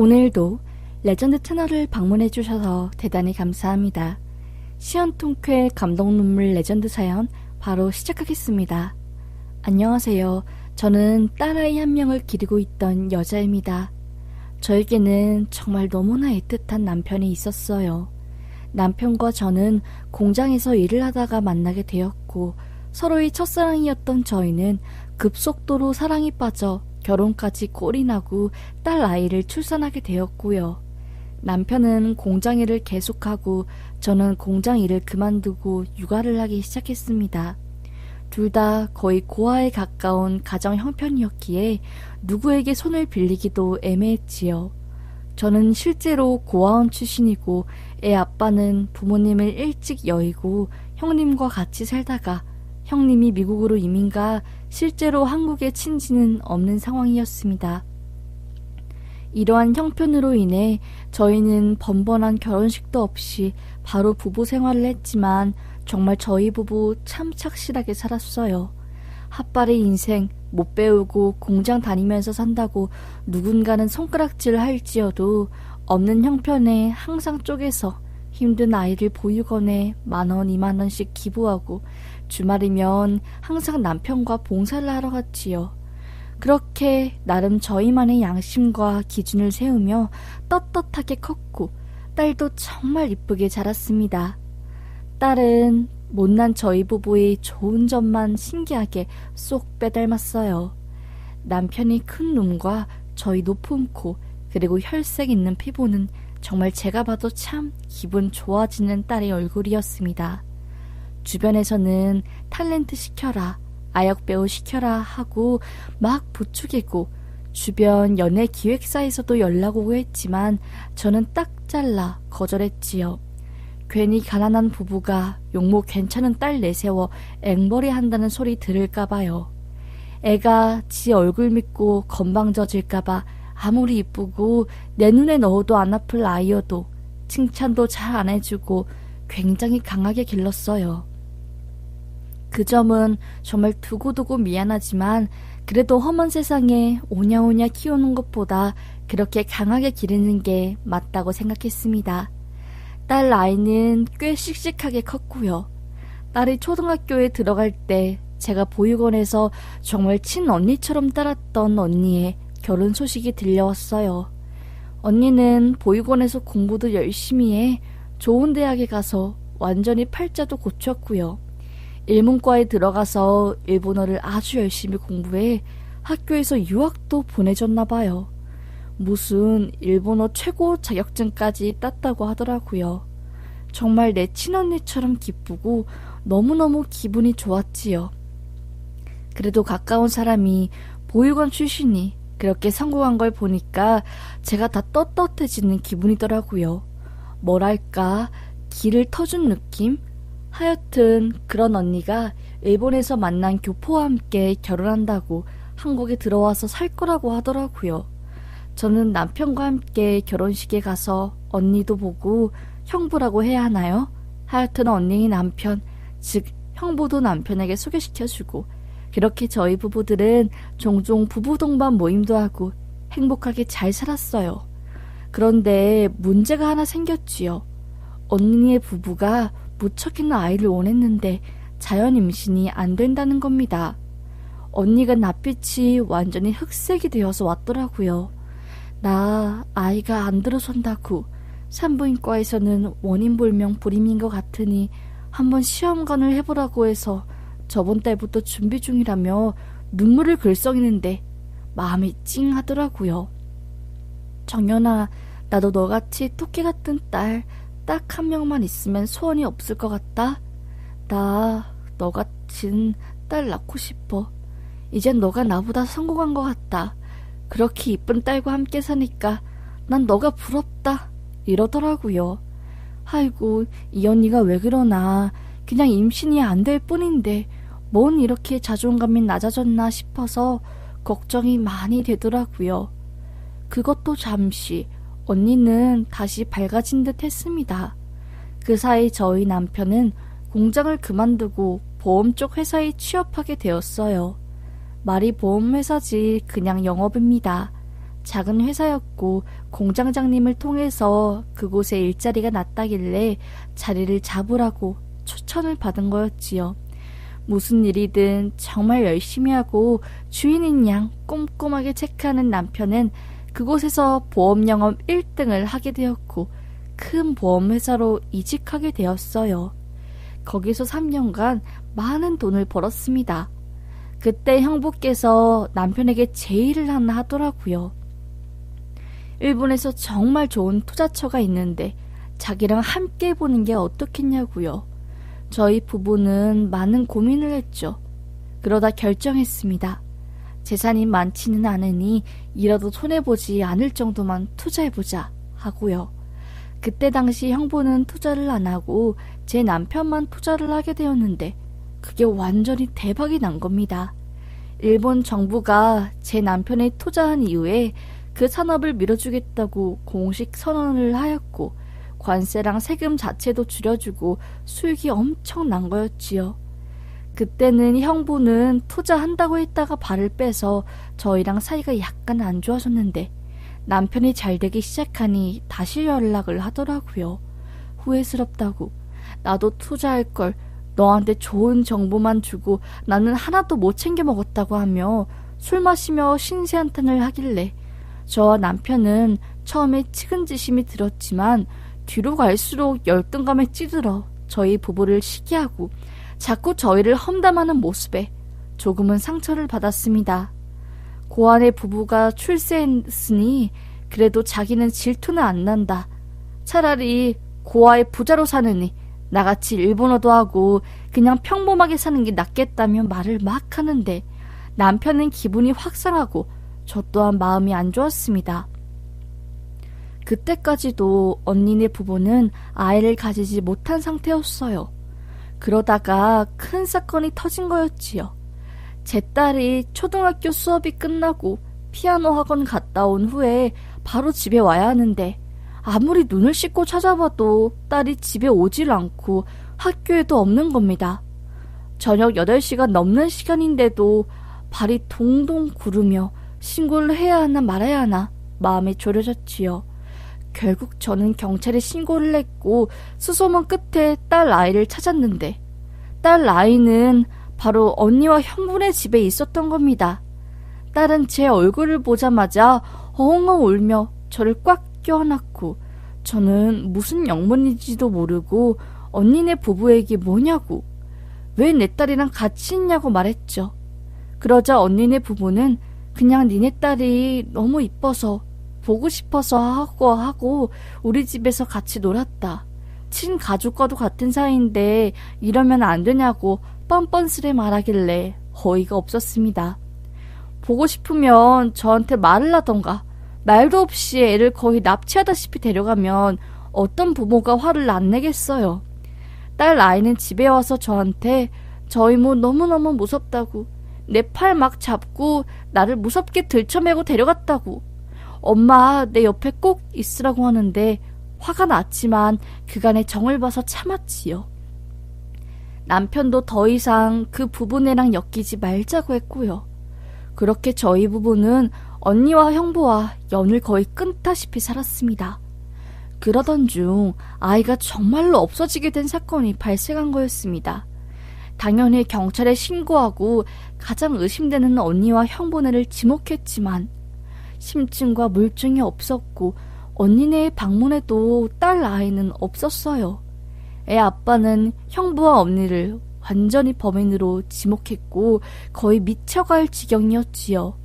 오늘도 레전드 채널을 방문해주셔서 대단히 감사합니다. 시연통쾌 감동눈물 레전드 사연 바로 시작하겠습니다. 안녕하세요. 저는 딸아이 한 명을 기르고 있던 여자입니다. 저에게는 정말 너무나 애틋한 남편이 있었어요. 남편과 저는 공장에서 일을 하다가 만나게 되었고 서로의 첫사랑이었던 저희는 급속도로 사랑에 빠져 결혼까지 꼴이 나고 딸 아이를 출산하게 되었고요. 남편은 공장 일을 계속하고 저는 공장 일을 그만두고 육아를 하기 시작했습니다. 둘 다 거의 고아에 가까운 가정 형편이었기에 누구에게 손을 빌리기도 애매했지요. 저는 실제로 고아원 출신이고 애 아빠는 부모님을 일찍 여의고 형님과 같이 살다가 형님이 미국으로 이민가 실제로 한국에 친지는 없는 상황이었습니다. 이러한 형편으로 인해 저희는 번번한 결혼식도 없이 바로 부부 생활을 했지만 정말 저희 부부 참 착실하게 살았어요. 핫바리 인생 못 배우고 공장 다니면서 산다고 누군가는 손가락질을 할지어도 없는 형편에 항상 쪼개서 힘든 아이를 보육원에 10,000원, 20,000원씩 기부하고 주말이면 항상 남편과 봉사를 하러 갔지요. 그렇게 나름 저희만의 양심과 기준을 세우며 떳떳하게 컸고 딸도 정말 이쁘게 자랐습니다. 딸은 못난 저희 부부의 좋은 점만 신기하게 쏙 빼닮았어요. 남편이 큰 눈과 저희 높은 코 그리고 혈색 있는 피부는 정말 제가 봐도 참 기분 좋아지는 딸의 얼굴이었습니다. 주변에서는 탤런트 시켜라, 아역배우 시켜라 하고 막 부추기고 주변 연예 기획사에서도 연락 오고 했지만 저는 딱 잘라 거절했지요. 괜히 가난한 부부가 용모 괜찮은 딸 내세워 앵벌이 한다는 소리 들을까봐요. 애가 지 얼굴 믿고 건방져질까봐 아무리 이쁘고 내 눈에 넣어도 안 아플 아이여도 칭찬도 잘 안 해주고 굉장히 강하게 길렀어요. 그 점은 정말 두고두고 미안하지만 그래도 험한 세상에 오냐오냐 키우는 것보다 그렇게 강하게 기르는 게 맞다고 생각했습니다. 딸 아이는 꽤 씩씩하게 컸고요. 딸이 초등학교에 들어갈 때 제가 보육원에서 정말 친언니처럼 따랐던 언니의 결혼 소식이 들려왔어요. 언니는 보육원에서 공부도 열심히 해 좋은 대학에 가서 완전히 팔자도 고쳤고요. 일문과에 들어가서 일본어를 아주 열심히 공부해 학교에서 유학도 보내줬나 봐요. 무슨 일본어 최고 자격증까지 땄다고 하더라고요. 정말 내 친언니처럼 기쁘고 너무너무 기분이 좋았지요. 그래도 가까운 사람이 보육원 출신이 그렇게 성공한 걸 보니까 제가 다 떳떳해지는 기분이더라고요. 뭐랄까 기를 터준 느낌? 하여튼 그런 언니가 일본에서 만난 교포와 함께 결혼한다고 한국에 들어와서 살 거라고 하더라고요. 저는 남편과 함께 결혼식에 가서 언니도 보고 형부라고 해야 하나요? 하여튼 언니의 남편, 즉 형부도 남편에게 소개시켜주고 그렇게 저희 부부들은 종종 부부 동반 모임도 하고 행복하게 잘 살았어요. 그런데 문제가 하나 생겼지요. 언니의 부부가 무척이나 아이를 원했는데 자연 임신이 안 된다는 겁니다. 언니가 낯빛이 완전히 흑색이 되어서 왔더라고요. 나 아이가 안 들어선다고 산부인과에서는 원인불명 불임인 것 같으니 한번 시험관을 해보라고 해서 저번 달부터 준비 중이라며 눈물을 글썽이는데 마음이 찡하더라고요. 정연아, 나도 너같이 토끼 같은 딸 딱 한 명만 있으면 소원이 없을 것 같다. 나 너 같은 딸 낳고 싶어. 이젠 너가 나보다 성공한 것 같다. 그렇게 이쁜 딸과 함께 사니까 난 너가 부럽다. 이러더라고요. 아이고, 이 언니가 왜 그러나. 그냥 임신이 안 될 뿐인데 뭔 이렇게 자존감이 낮아졌나 싶어서 걱정이 많이 되더라고요. 그것도 잠시 언니는 다시 밝아진 듯 했습니다. 그 사이 저희 남편은 공장을 그만두고 보험 쪽 회사에 취업하게 되었어요. 말이 보험회사지 그냥 영업입니다. 작은 회사였고 공장장님을 통해서 그곳에 일자리가 났다길래 자리를 잡으라고 추천을 받은 거였지요. 무슨 일이든 정말 열심히 하고 주인인 양 꼼꼼하게 체크하는 남편은 그곳에서 보험 영업 1등을 하게 되었고 큰 보험회사로 이직하게 되었어요. 거기서 3년간 많은 돈을 벌었습니다. 그때 형부께서 남편에게 제의를 하나 하더라고요. 일본에서 정말 좋은 투자처가 있는데 자기랑 함께 보는 게 어떻겠냐고요. 저희 부부는 많은 고민을 했죠. 그러다 결정했습니다. 재산이 많지는 않으니 이라도 손해보지 않을 정도만 투자해보자 하고요. 그때 당시 형부는 투자를 안 하고 제 남편만 투자를 하게 되었는데 그게 완전히 대박이 난 겁니다. 일본 정부가 제 남편이 투자한 이후에 그 산업을 밀어주겠다고 공식 선언을 하였고 관세랑 세금 자체도 줄여주고 수익이 엄청 난 거였지요. 그때는 형부는 투자한다고 했다가 발을 빼서 저희랑 사이가 약간 안 좋아졌는데 남편이 잘 되기 시작하니 다시 연락을 하더라고요. 후회스럽다고. 나도 투자할 걸, 너한테 좋은 정보만 주고 나는 하나도 못 챙겨 먹었다고 하며 술 마시며 신세한탄을 하길래 저와 남편은 처음에 측은지심이 들었지만 뒤로 갈수록 열등감에 찌들어 저희 부부를 시기하고 자꾸 저희를 험담하는 모습에 조금은 상처를 받았습니다. 고아의 부부가 출세했으니 그래도 자기는 질투는 안 난다. 차라리 고아의 부자로 사느니 나같이 일본어도 하고 그냥 평범하게 사는 게 낫겠다며 말을 막 하는데 남편은 기분이 확 상하고 저 또한 마음이 안 좋았습니다. 그때까지도 언니네 부부는 아이를 가지지 못한 상태였어요. 그러다가 큰 사건이 터진 거였지요. 제 딸이 초등학교 수업이 끝나고 피아노 학원 갔다 온 후에 바로 집에 와야 하는데 아무리 눈을 씻고 찾아봐도 딸이 집에 오질 않고 학교에도 없는 겁니다. 저녁 8시가 넘는 시간인데도 발이 동동 구르며 신고를 해야 하나 말아야 하나 마음이 졸여졌지요. 결국 저는 경찰에 신고를 했고 수소문 끝에 딸 아이를 찾았는데 딸 아이는 바로 언니와 형부네 집에 있었던 겁니다. 딸은 제 얼굴을 보자마자 엉엉 울며 저를 꽉 껴안았고 저는 무슨 영문인지도 모르고 언니네 부부에게 뭐냐고 왜 내 딸이랑 같이 있냐고 말했죠. 그러자 언니네 부부는 그냥 니네 딸이 너무 이뻐서 보고 싶어서 하고 우리 집에서 같이 놀았다. 친가족과도 같은 사이인데 이러면 안 되냐고 뻔뻔스레 말하길래 어이가 없었습니다. 보고 싶으면 저한테 말을 하던가 말도 없이 애를 거의 납치하다시피 데려가면 어떤 부모가 화를 안 내겠어요. 딸 아이는 집에 와서 저한테 저 이모 너무너무 무섭다고 내 팔 막 잡고 나를 무섭게 들쳐매고 데려갔다고 엄마 내 옆에 꼭 있으라고 하는데 화가 났지만 그간의 정을 봐서 참았지요. 남편도 더 이상 그 부부네랑 엮이지 말자고 했고요. 그렇게 저희 부부는 언니와 형부와 연을 거의 끊다시피 살았습니다. 그러던 중 아이가 정말로 없어지게 된 사건이 발생한 거였습니다. 당연히 경찰에 신고하고 가장 의심되는 언니와 형부네를 지목했지만 심증과 물증이 없었고 언니네의 방문에도 딸 아이는 없었어요. 애 아빠는 형부와 언니를 완전히 범인으로 지목했고 거의 미쳐갈 지경이었지요.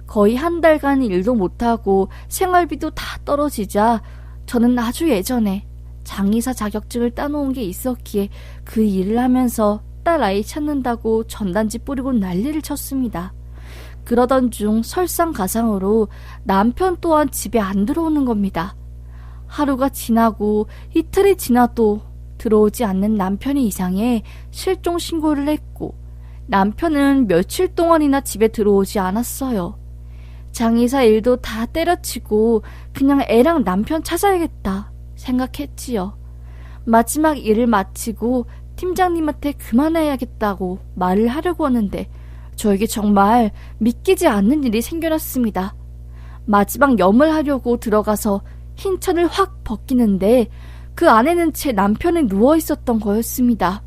거의 한 달간 일도 못하고 생활비도 다 떨어지자 저는 아주 예전에 장의사 자격증을 따놓은 게 있었기에 그 일을 하면서 딸 아이 찾는다고 전단지 뿌리고 난리를 쳤습니다. 그러던 중 설상가상으로 남편 또한 집에 안 들어오는 겁니다. 하루가 지나고 이틀이 지나도 들어오지 않는 남편이 이상해 실종 신고를 했고 남편은 며칠 동안이나 집에 들어오지 않았어요. 장의사 일도 다 때려치고 그냥 애랑 남편 찾아야겠다 생각했지요. 마지막 일을 마치고 팀장님한테 그만해야겠다고 말을 하려고 하는데 저에게 정말 믿기지 않는 일이 생겨났습니다. 마지막 염을 하려고 들어가서 흰 천을 확 벗기는데 그 안에는 제 남편이 누워있었던 거였습니다.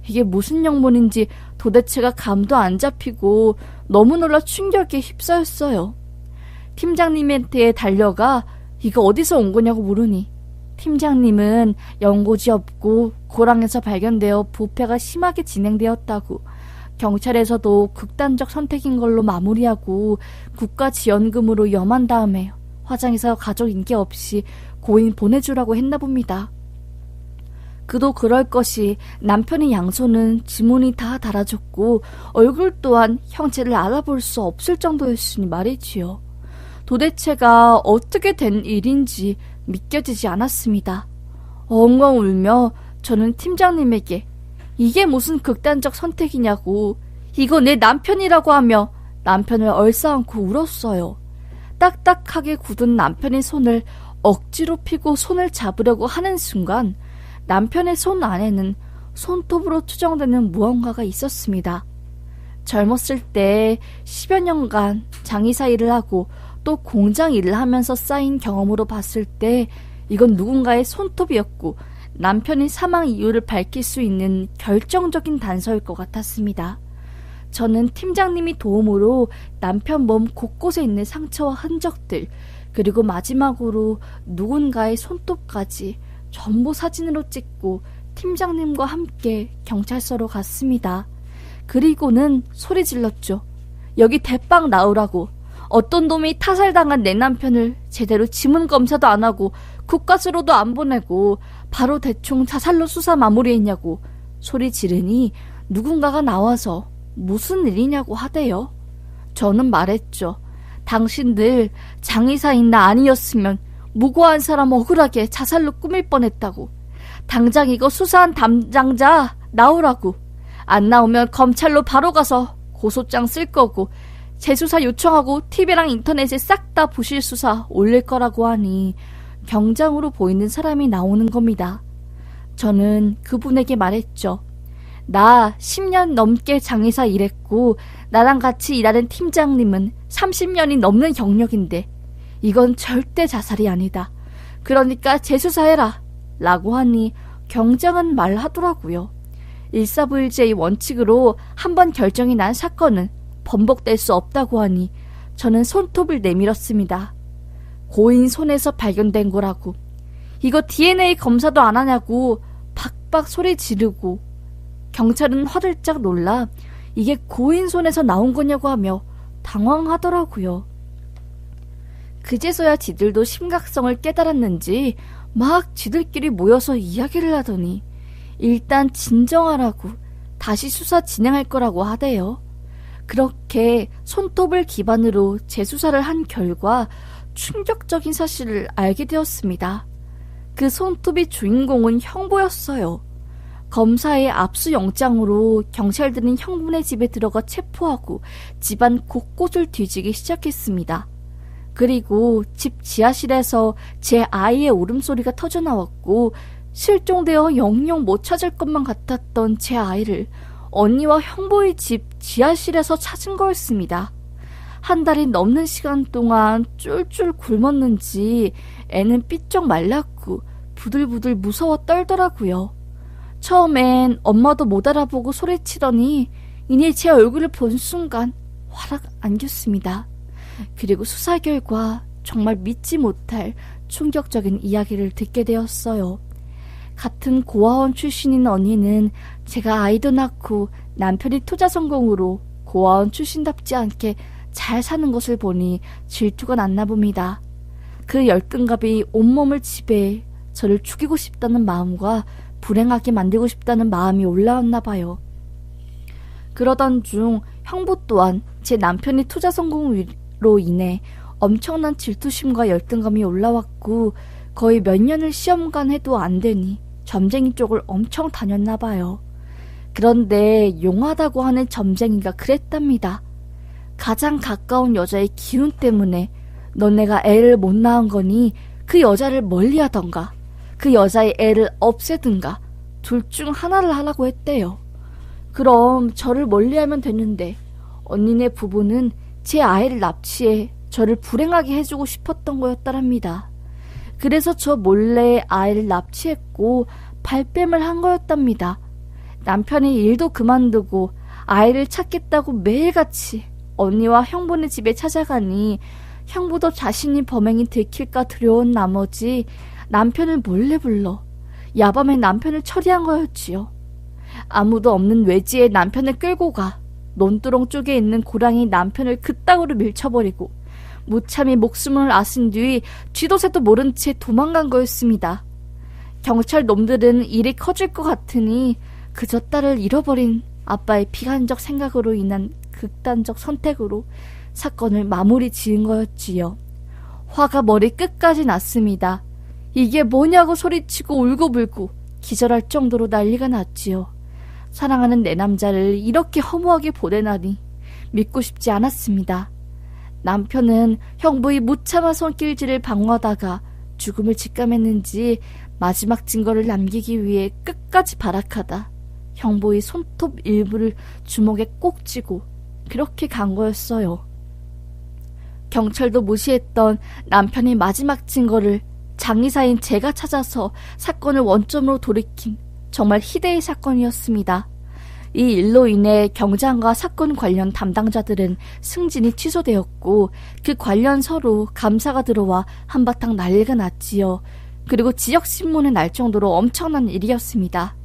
이게 무슨 영문인지 도대체가 감도 안 잡히고 너무 놀라 충격에 휩싸였어요. 팀장님한테 달려가 이거 어디서 온 거냐고 물으니 팀장님은 연고지 없고 고랑에서 발견되어 부패가 심하게 진행되었다고, 경찰에서도 극단적 선택인 걸로 마무리하고 국가지원금으로 염한 다음에 화장해서 가족 인기 없이 고인 보내주라고 했나 봅니다. 그도 그럴 것이 남편의 양손은 지문이 다 달아졌고 얼굴 또한 형체를 알아볼 수 없을 정도였으니 말이지요. 도대체가 어떻게 된 일인지 믿겨지지 않았습니다. 엉엉 울며 저는 팀장님에게 이게 무슨 극단적 선택이냐고, 이거 내 남편이라고 하며 남편을 얼싸안고 울었어요. 딱딱하게 굳은 남편의 손을 억지로 펴고 손을 잡으려고 하는 순간 남편의 손 안에는 손톱으로 추정되는 무언가가 있었습니다. 젊었을 때 10여 년간 장의사 일을 하고 또 공장 일을 하면서 쌓인 경험으로 봤을 때 이건 누군가의 손톱이었고 남편의 사망 이유를 밝힐 수 있는 결정적인 단서일 것 같았습니다. 저는 팀장님이 도움으로 남편 몸 곳곳에 있는 상처와 흔적들, 그리고 마지막으로 누군가의 손톱까지 전부 사진으로 찍고 팀장님과 함께 경찰서로 갔습니다. 그리고는 소리 질렀죠. 여기 대빵 나오라고. 어떤 놈이 타살당한 내 남편을 제대로 지문 검사도 안 하고 국가수로도 안 보내고 바로 대충 자살로 수사 마무리했냐고 소리 지르니 누군가가 나와서 무슨 일이냐고 하대요. 저는 말했죠. 당신들 장의사인 나 아니었으면 무고한 사람 억울하게 자살로 꾸밀 뻔했다고. 당장 이거 수사한 담당자 나오라고. 안 나오면 검찰로 바로 가서 고소장 쓸 거고 재수사 요청하고 TV랑 인터넷에 싹 다 부실 수사 올릴 거라고 하니 경장으로 보이는 사람이 나오는 겁니다. 저는 그분에게 말했죠. 나 10년 넘게 장의사 일했고 나랑 같이 일하는 팀장님은 30년이 넘는 경력인데 이건 절대 자살이 아니다. 그러니까 재수사해라 라고 하니 경장은 말하더라고요. 일사불재의 원칙으로 한번 결정이 난 사건은 번복될 수 없다고 하니 저는 손톱을 내밀었습니다. 고인 손에서 발견된 거라고. 이거 DNA 검사도 안 하냐고 박박 소리 지르고 경찰은 화들짝 놀라 이게 고인 손에서 나온 거냐고 하며 당황하더라고요. 그제서야 지들도 심각성을 깨달았는지 막 지들끼리 모여서 이야기를 하더니 일단 진정하라고 다시 수사 진행할 거라고 하대요. 그렇게 손톱을 기반으로 재수사를 한 결과 충격적인 사실을 알게 되었습니다. 그 손톱의 주인공은 형부였어요. 검사의 압수영장으로 경찰들은 형부네 집에 들어가 체포하고 집안 곳곳을 뒤지기 시작했습니다. 그리고 집 지하실에서 제 아이의 울음소리가 터져나왔고 실종되어 영영 못 찾을 것만 같았던 제 아이를 언니와 형부의 집 지하실에서 찾은 거였습니다. 한 달이 넘는 시간 동안 쫄쫄 굶었는지 애는 삐쩍 말랐고 부들부들 무서워 떨더라고요. 처음엔 엄마도 못 알아보고 소리치더니 이내 제 얼굴을 본 순간 화락 안겼습니다. 그리고 수사 결과 정말 믿지 못할 충격적인 이야기를 듣게 되었어요. 같은 고아원 출신인 언니는 제가 아이도 낳고 남편이 투자 성공으로 고아원 출신답지 않게 잘 사는 것을 보니 질투가 났나 봅니다. 그 열등감이 온몸을 지배해 저를 죽이고 싶다는 마음과 불행하게 만들고 싶다는 마음이 올라왔나 봐요. 그러던 중 형부 또한 제 남편이 투자 성공으로 인해 엄청난 질투심과 열등감이 올라왔고 거의 몇 년을 시험관 해도 안 되니 점쟁이 쪽을 엄청 다녔나 봐요. 그런데 용하다고 하는 점쟁이가 그랬답니다. 가장 가까운 여자의 기운 때문에 너네가 애를 못 낳은 거니 그 여자를 멀리하던가 그 여자의 애를 없애든가 둘 중 하나를 하라고 했대요. 그럼 저를 멀리하면 됐는데 언니네 부부는 제 아이를 납치해 저를 불행하게 해주고 싶었던 거였다랍니다. 그래서 저 몰래 아이를 납치했고 발뺌을 한 거였답니다. 남편이 일도 그만두고 아이를 찾겠다고 매일같이 언니와 형부네 집에 찾아가니 형부도 자신이 범행이 들킬까 두려운 나머지 남편을 몰래 불러 야밤에 남편을 처리한 거였지요. 아무도 없는 외지에 남편을 끌고 가 논두렁 쪽에 있는 고랑이 남편을 그땅으로 밀쳐버리고 무참히 목숨을 앗은 뒤 쥐도 새도 모른 채 도망간 거였습니다. 경찰 놈들은 일이 커질 것 같으니 그저 딸을 잃어버린 아빠의 비관적 생각으로 인한 극단적 선택으로 사건을 마무리 지은 거였지요. 화가 머리 끝까지 났습니다. 이게 뭐냐고 소리치고 울고불고 기절할 정도로 난리가 났지요. 사랑하는 내 남자를 이렇게 허무하게 보내다니 믿고 싶지 않았습니다. 남편은 형부의 무참한 손길질을 방어하다가 죽음을 직감했는지 마지막 증거를 남기기 위해 끝까지 발악하다 형부의 손톱 일부를 주먹에 꼭 쥐고 그렇게 간 거였어요. 경찰도 무시했던 남편의 마지막 증거를 장의사인 제가 찾아서 사건을 원점으로 돌이킨 정말 희대의 사건이었습니다. 이 일로 인해 경장과 사건 관련 담당자들은 승진이 취소되었고 그 관련서로 감사가 들어와 한바탕 난리가 났지요. 그리고 지역신문에 날 정도로 엄청난 일이었습니다.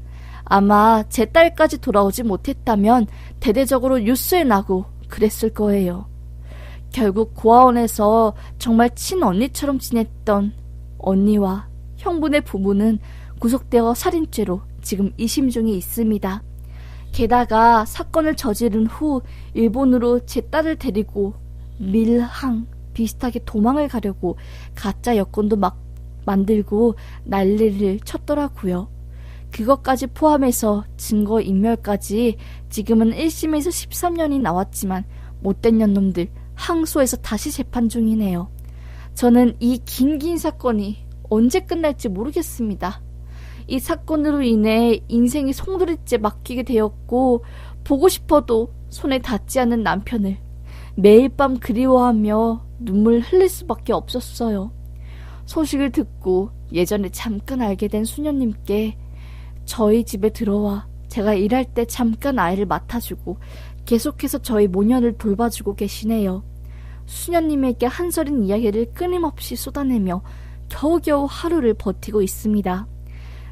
아마 제 딸까지 돌아오지 못했다면 대대적으로 뉴스에 나고 그랬을 거예요. 결국 고아원에서 정말 친언니처럼 지냈던 언니와 형부네 부부는 구속되어 살인죄로 지금 2심 중에 있습니다. 게다가 사건을 저지른 후 일본으로 제 딸을 데리고 밀항 비슷하게 도망을 가려고 가짜 여권도 막 만들고 난리를 쳤더라고요. 그것까지 포함해서 증거인멸까지 지금은 1심에서 13년이 나왔지만 못된 년놈들 항소해서 다시 재판 중이네요. 저는 이 긴 사건이 언제 끝날지 모르겠습니다. 이 사건으로 인해 인생이 송두리째 맡기게 되었고 보고 싶어도 손에 닿지 않는 남편을 매일 밤 그리워하며 눈물 흘릴 수밖에 없었어요. 소식을 듣고 예전에 잠깐 알게 된 수녀님께 저희 집에 들어와 제가 일할 때 잠깐 아이를 맡아주고 계속해서 저희 모녀를 돌봐주고 계시네요. 수녀님에게 한서린 이야기를 끊임없이 쏟아내며 겨우겨우 하루를 버티고 있습니다.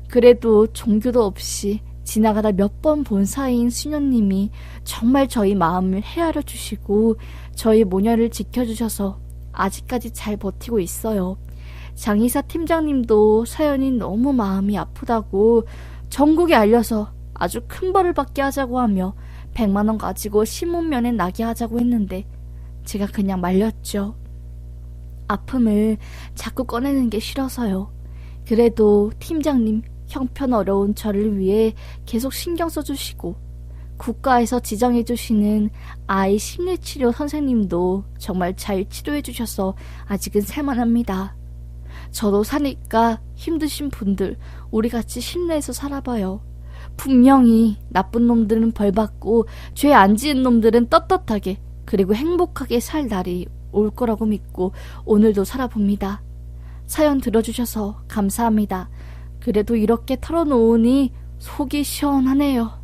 그래도 종교도 없이 지나가다 몇 번 본 사이인 수녀님이 정말 저희 마음을 헤아려 주시고 저희 모녀를 지켜주셔서 아직까지 잘 버티고 있어요. 장의사 팀장님도 사연이 너무 마음이 아프다고 전국에 알려서 아주 큰 벌을 받게 하자고 하며 100만 원 가지고 신문면에 나게 하자고 했는데 제가 그냥 말렸죠. 아픔을 자꾸 꺼내는 게 싫어서요. 그래도 팀장님 형편 어려운 저를 위해 계속 신경 써주시고 국가에서 지정해주시는 아이 심리치료 선생님도 정말 잘 치료해주셔서 아직은 살만합니다. 저도 사니까 힘드신 분들 우리같이 힘내서 살아봐요. 분명히 나쁜 놈들은 벌받고 죄 안 지은 놈들은 떳떳하게 그리고 행복하게 살 날이 올 거라고 믿고 오늘도 살아봅니다. 사연 들어주셔서 감사합니다. 그래도 이렇게 털어놓으니 속이 시원하네요.